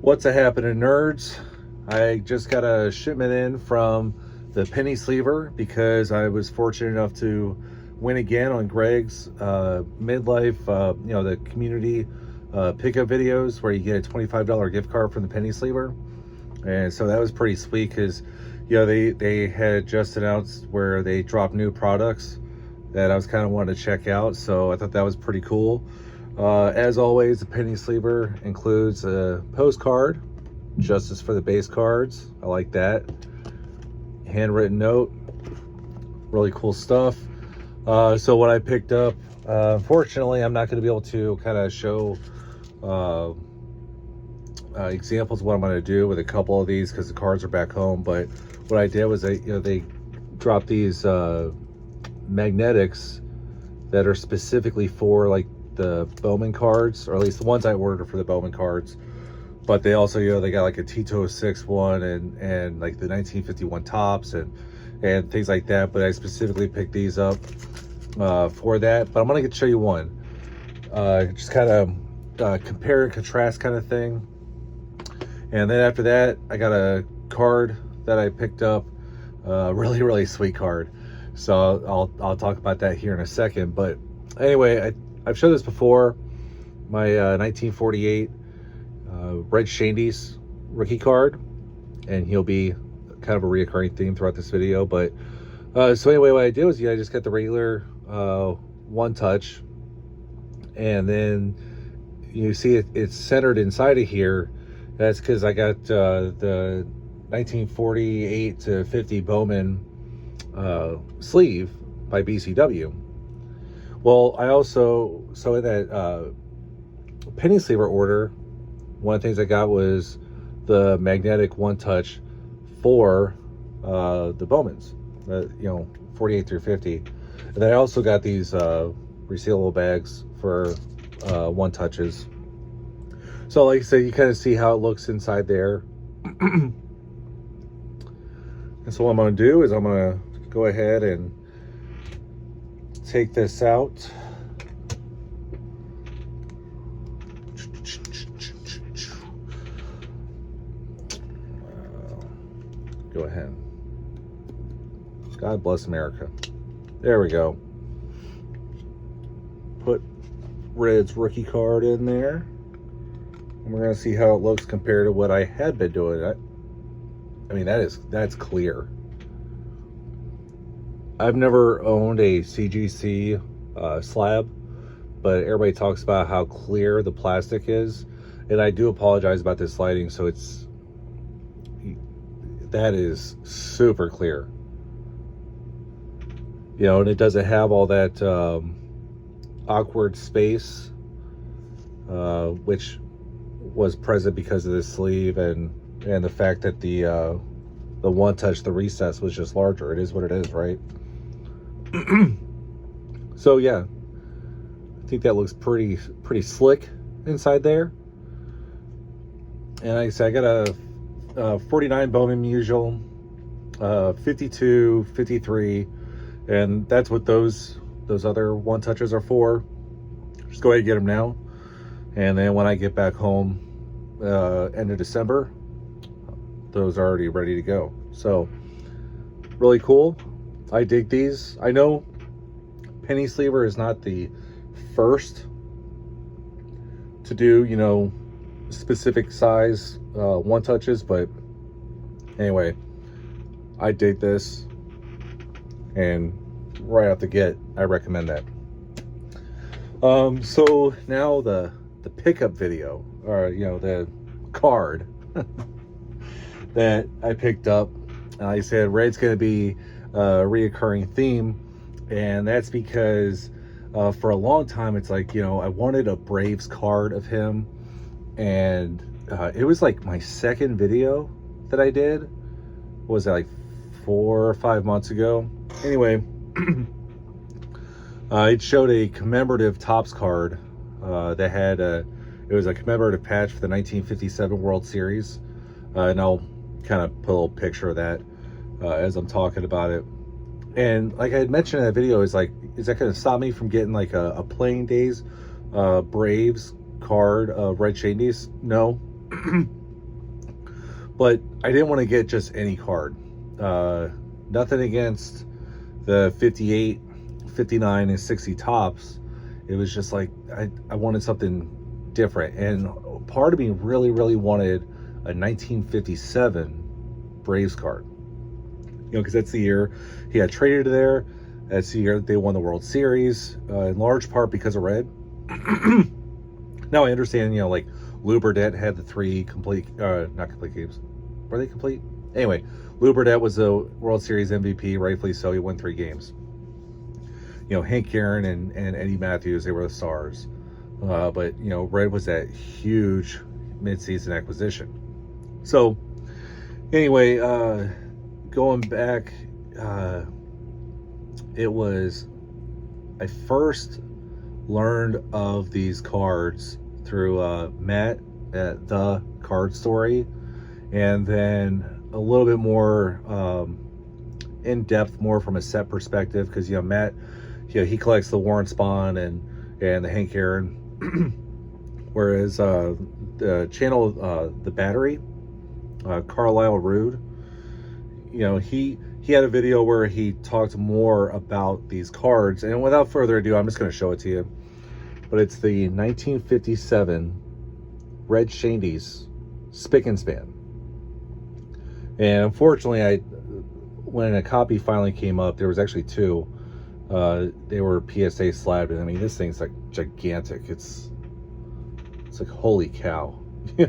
What's a happening, nerds? I just got a shipment in from the penny sleever because I was fortunate enough to win again on Greg's midlife, the community pickup videos where you get a $25 gift card from the penny sleever. And so that was pretty sweet because, they had just announced where they dropped new products that I was kind of wanting to check out. So I thought that was pretty cool. As always, the penny sleever includes a postcard, justice for the base cards. I like that. Handwritten note, really cool stuff. So what I picked up, unfortunately, I'm not going to be able to kind of show examples of what I'm going to do with a couple of these because the cards are back home. But what I did was they dropped these magnetics that are specifically for like the Bowman cards, or at least the ones I ordered for the Bowman cards. But they also, they got like a T206 one and like the 1951 tops and things like that. But I specifically picked these up for that. But I'm gonna show you one, just kind of compare and contrast kind of thing. And then after that, I got a card that I picked up, really, really sweet card. So I'll talk about that here in a second. But anyway, I've showed this before, my 1948 Red Schoendienst rookie card, and he'll be kind of a reoccurring theme throughout this video. But so anyway, what I did was I just got the regular one touch, and then you see it's centered inside of here. That's because I got the 1948 to 50 Bowman sleeve by BCW. Well, I also, so in that penny sleever order, one of the things I got was the magnetic one touch for the Bowmans, 48 through 50. And then I also got these resealable bags for one touches. So like I said, you kind of see how it looks inside there. And so what I'm going to do is I'm going to go ahead and take this out. Go ahead. God bless America. There we go. Put Red's rookie card in there. And we're going to see how it looks compared to what I had been doing. I mean, that's clear. I've never owned a CGC slab, but everybody talks about how clear the plastic is. And I do apologize about this lighting. So that is super clear. And it doesn't have all that awkward space, which was present because of this sleeve and the fact that the one touch, the recess was just larger. It is what it is, right? So yeah, I think that looks pretty slick inside there. And like I said, I got a 49 Bowman Musial, 52, 53, and that's what those other one touches are for. Just go ahead and get them now, and then when I get back home end of December, those are already ready to go. So really cool. I dig these. I know penny sleever is not the first to do specific size one touches, but anyway, I dig this, and right out the get, I recommend that. So now the pickup video, or the card that I picked up. I said Red's going to be a reoccurring theme, and that's because for a long time it's like I wanted a Braves card of him, and it was like my second video that I did. What was that, like 4 or 5 months ago? Anyway, it showed a commemorative Topps card that had it was a commemorative patch for the 1957 World Series, and I'll kind of put a little picture of that as I'm talking about it. And like I had mentioned in that video, is that going to stop me from getting like a Playing Days Braves card of Red Schoendienst? No. But I didn't want to get just any card. Nothing against the 58, 59, and 60 tops. It was just like I wanted something different. And part of me really, really wanted a 1957 Braves card. Because that's the year he had traded there. That's the year that they won the World Series, in large part because of Red. Now I understand, like Lou Burdett had the 3 complete, not complete games. Were they complete? Anyway, Lou Burdett was the World Series MVP, rightfully so. He won 3 games. Hank Aaron and Eddie Matthews, they were the stars. But, Red was that huge midseason acquisition. So, anyway, going back, I first learned of these cards through Matt at The Card Story, and then a little bit more in depth, more from a set perspective, because Matt, he collects the Warren Spahn and the Hank Aaron, whereas the channel, The Battery, Carlisle Rude, he had a video where he talked more about these cards, and without further ado, I'm just going to show it to you. But it's the 1957 Red Schoendienst Spick and Span. And unfortunately, when a copy finally came up, there was actually 2. They were PSA slabbed, and I mean, this thing's like gigantic. It's like, holy cow, I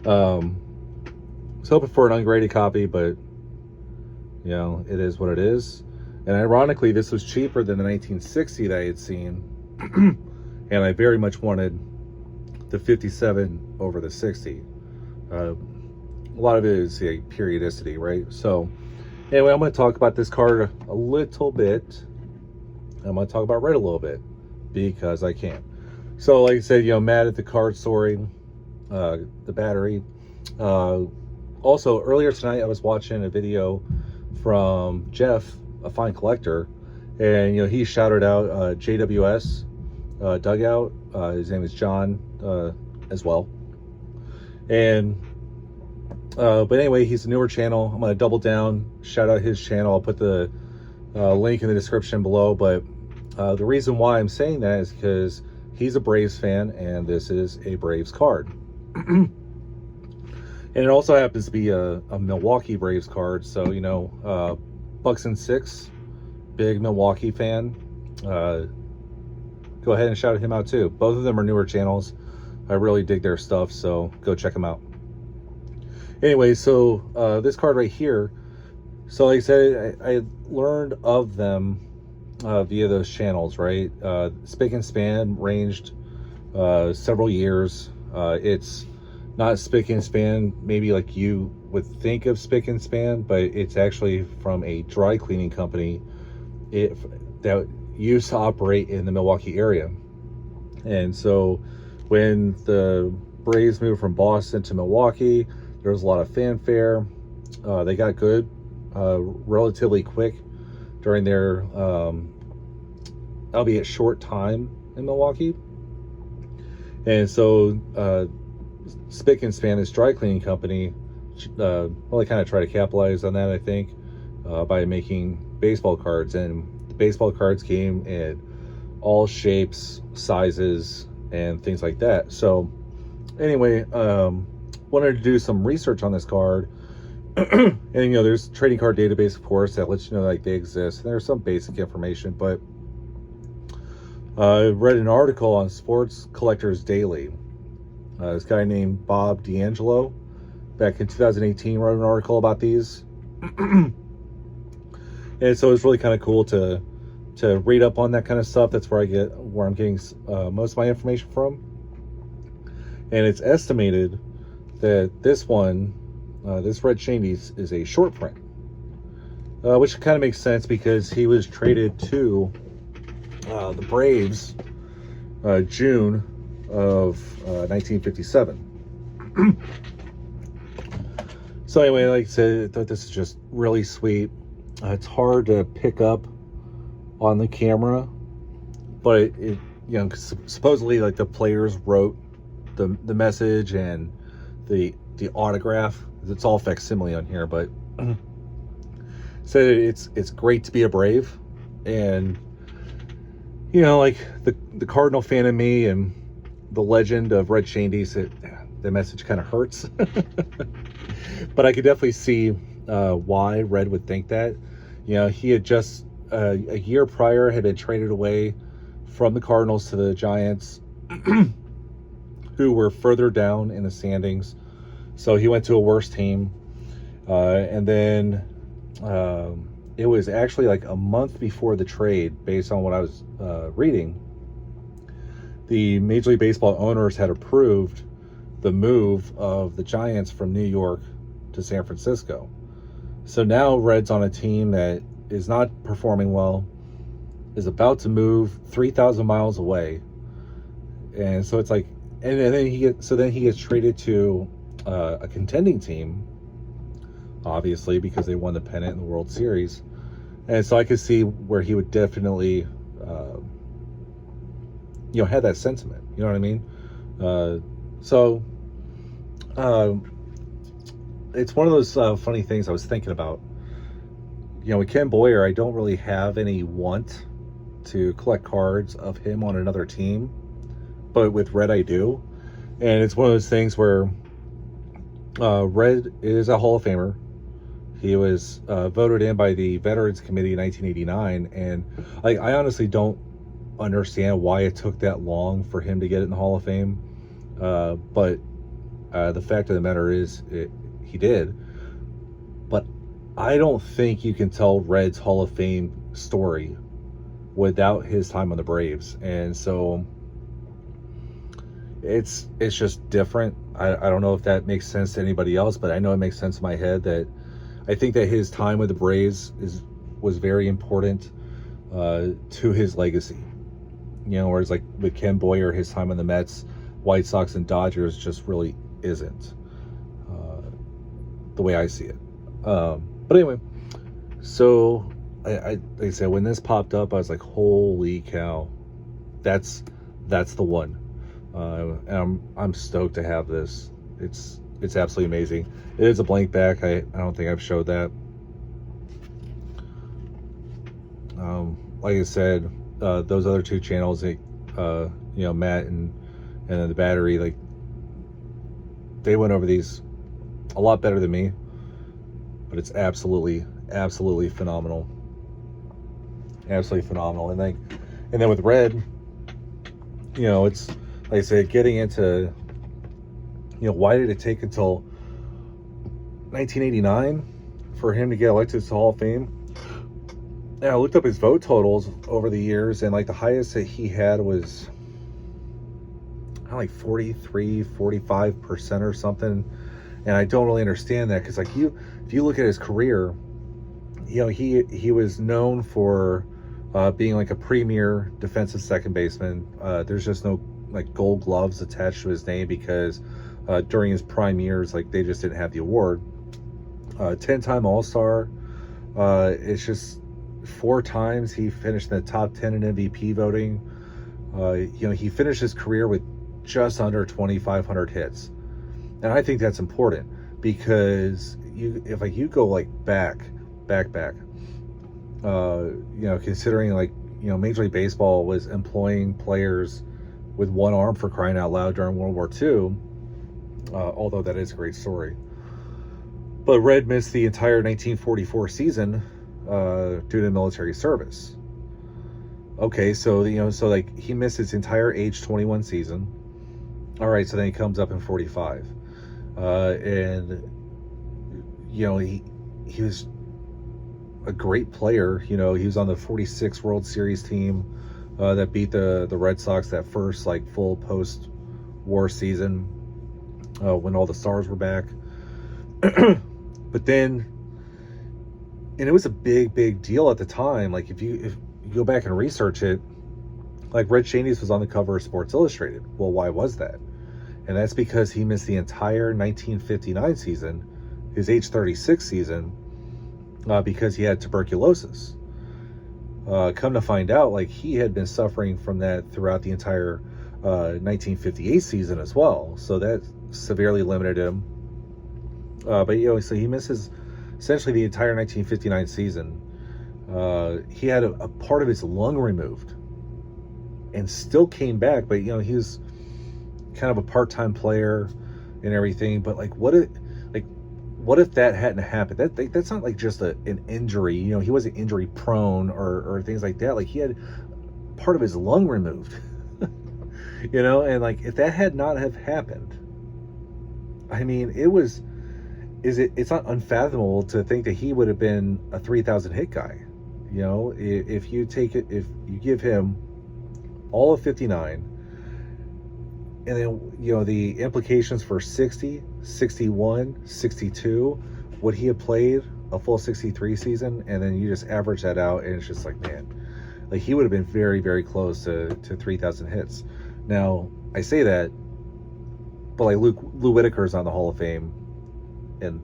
was hoping for an ungraded copy, but it is what it is. And ironically, this was cheaper than the 1960 that I had seen. And I very much wanted the 57 over the 60. A lot of it is the periodicity, right? So anyway, I'm going to talk about this card a little bit. I'm going to talk about Red a little bit because I can. So like I said, Matt at The Card Story, The Battery. Also, earlier tonight, I was watching a video from Jeff, a fine collector, and he shouted out JWS Dugout. His name is John as well. And but anyway, he's a newer channel. I'm going to double down, shout out his channel. I'll put the link in the description below. But the reason why I'm saying that is because he's a Braves fan, and this is a Braves card. And it also happens to be a Milwaukee Braves card. So, Bucks and Six, big Milwaukee fan. Go ahead and shout him out too. Both of them are newer channels. I really dig their stuff, so go check them out. Anyway, so this card right here. So like I said, I learned of them via those channels, right? Spick and Span ranged several years. It's not Spick and Span maybe like you would think of Spick and Span, but it's actually from a dry cleaning company that used to operate in the Milwaukee area. And so when the Braves moved from Boston to Milwaukee, there was a lot of fanfare. They got good relatively quick during their albeit short time in Milwaukee. And so Spick and Span, this dry cleaning company, really kind of try to capitalize on that, I think, by making baseball cards. And the baseball cards came in all shapes, sizes, and things like that. So anyway, wanted to do some research on this card. And there's a trading card database, of course, that lets you know like they exist. There's some basic information, but I read an article on Sports Collectors Daily. This guy named Bob D'Angelo back in 2018 wrote an article about these. And so it's really kind of cool to read up on that kind of stuff. That's where I'm getting most of my information from. And it's estimated that this one, this Red Schoendienst, is a short print, which kind of makes sense because he was traded to the Braves June of 1957. So anyway, like I said, I thought this is just really sweet. It's hard to pick up on the camera, but it supposedly like the players wrote the message, and the autograph. It's all facsimile on here, but said it's great to be a Brave, and like the Cardinal fan in me and the legend of Red Schoendienst, the message kind of hurts. But I could definitely see why Red would think that. He had just a year prior had been traded away from the Cardinals to the Giants, who were further down in the standings. So he went to a worse team. And then it was actually like a month before the trade, based on what I was reading, the Major League Baseball owners had approved the move of the Giants from New York to San Francisco. So now Red's on a team that is not performing well, is about to move 3,000 miles away. And so it's like, and then he gets traded to a contending team, obviously, because they won the pennant in the World Series. And so I could see where he would definitely, have that sentiment. You know what I mean? It's one of those funny things I was thinking about. With Ken Boyer, I don't really have any want to collect cards of him on another team, but with Red I do. And it's one of those things where Red is a Hall of Famer. He was voted in by the Veterans Committee in 1989, and I honestly don't understand why it took that long for him to get in the Hall of Fame. But the fact of the matter is, he did. But I don't think you can tell Red's Hall of Fame story without his time on the Braves. And so it's just different. I don't know if that makes sense to anybody else, but I know it makes sense in my head that I think that his time with the Braves was very important to his legacy. Whereas like with Ken Boyer, his time on the Mets, White Sox, and Dodgers just really isn't the way I see it. But anyway, so I like I said, when this popped up, I was like, holy cow, that's the one. And I'm stoked to have this. It's absolutely amazing. It is a blank back. I don't think I've showed that. Like I said, those other two channels, Matt and then the Battery, like, they went over these a lot better than me, but it's absolutely phenomenal. Absolutely phenomenal. And then with Red, it's like I said, getting into, why did it take until 1989 for him to get elected to the Hall of Fame? And I looked up his vote totals over the years, and like the highest that he had was like 43-45% or something. And I don't really understand that, because like if you look at his career, he was known for being like a premier defensive second baseman. There's just no like gold gloves attached to his name, because during his prime years, like, they just didn't have the award. 10-time All-Star. It's just 4 times he finished in the top 10 in MVP voting. He finished his career with just under 2,500 hits. And I think that's important, because if you go like back, considering like, Major League Baseball was employing players with one arm, for crying out loud, during World War II, although that is a great story. But Red missed the entire 1944 season due to military service. Okay, so like, he missed his entire age 21 season. All right, so then he comes up in 45, and he was a great player. He was on the 46 World Series team that beat the Red Sox that first like full post-war season when all the stars were back. But then, and it was a big deal at the time. Like, if you go back and research it, like, Red Schoendienst was on the cover of Sports Illustrated. Well, why was that? And that's because he missed the entire 1959 season, his age 36 season, because he had tuberculosis. Come to find out, like, he had been suffering from that throughout the entire 1958 season as well. So that severely limited him. But so he misses essentially the entire 1959 season. He had a part of his lung removed, and still came back. But he was kind of a part-time player and everything. But what if that hadn't happened? That's not like just an injury. He wasn't injury prone or things like that. He had part of his lung removed. And if that had not have happened, I mean, it's not unfathomable to think that he would have been a 3,000 hit guy. If you give him all of 59, and then the implications for 60, 61, 62, would he have played a full 63 season, and then you just average that out, and it's just man, he would have been very, very close to 3,000 hits. Now I say that, but Lou Whitaker's on the Hall of Fame, and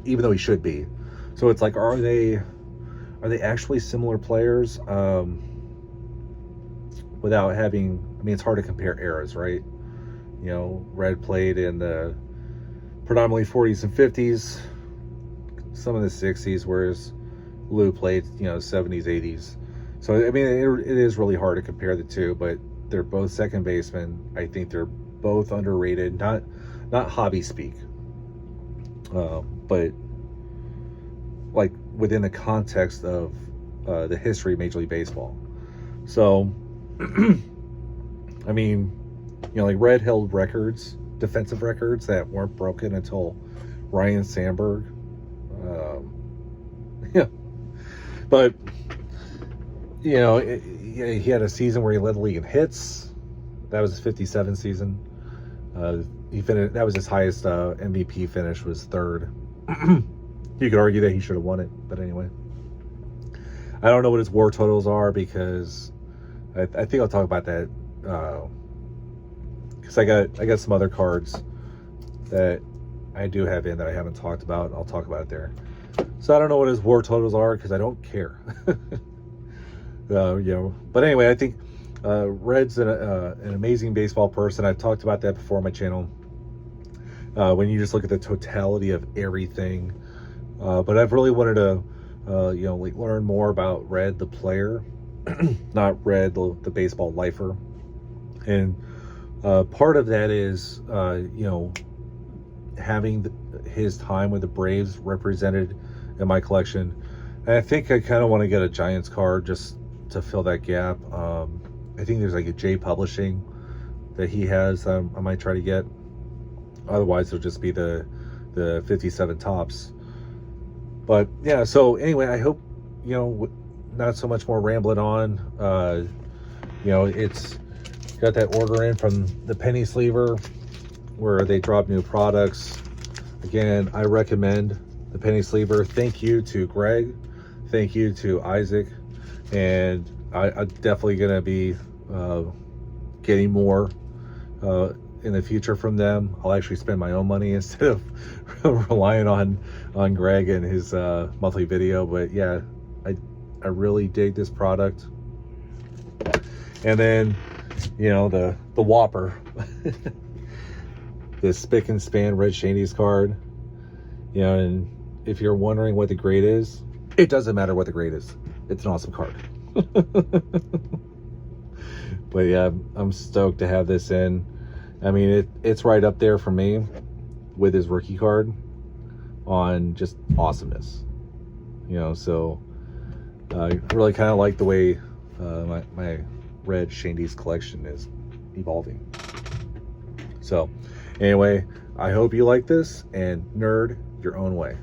even though he should be, so it's are they actually similar players? Without having, it's hard to compare eras, right? Red played in the predominantly 40s and 50s, some of the 60s, whereas Lou played 70s, 80s. So it is really hard to compare the two, but they're both second basemen. I think they're both underrated, not hobby speak, but within the context of the history of Major League Baseball. So Red held records, defensive records that weren't broken until Ryan Sandberg. But he had a season where he led the league in hits. That was his 57 season. He finished. That was his highest MVP finish, was third. You could argue that he should have won it, but anyway. I don't know what his WAR totals are, because I think I'll talk about that. Because I got some other cards that I do have in that I haven't talked about. I'll talk about it there. So I don't know what his WAR totals are, because I don't care. But anyway, I think Red's an amazing baseball person. I've talked about that before on my channel. When you just look at the totality of everything. But I've really wanted to, learn more about Red, the player, not Red, the baseball lifer. And part of that is, having his time with the Braves represented in my collection. And I think I kind of want to get a Giants card just to fill that gap. I think there's a J Publishing that he has. I might try to get. Otherwise, it'll just be the 57 tops. But yeah, so anyway, I hope not so much more rambling on. It's got that order in from the Penny Sleever where they drop new products. Again, I recommend the Penny Sleever. Thank you to Greg. Thank you to Isaac. And I'm definitely going to be getting more in the future from them. I'll actually spend my own money instead of relying on Greg and his monthly video. But yeah, I really dig this product. And then the Whopper, the Spick and Span Red Schoendienst card. And if you're wondering what the grade is, it doesn't matter what the grade is. It's an awesome card. But yeah, I'm stoked to have this in. It's right up there for me with his rookie card on just awesomeness. So I really kind of like the way my Red Schoendienst collection is evolving. So anyway, I hope you like this, and nerd your own way.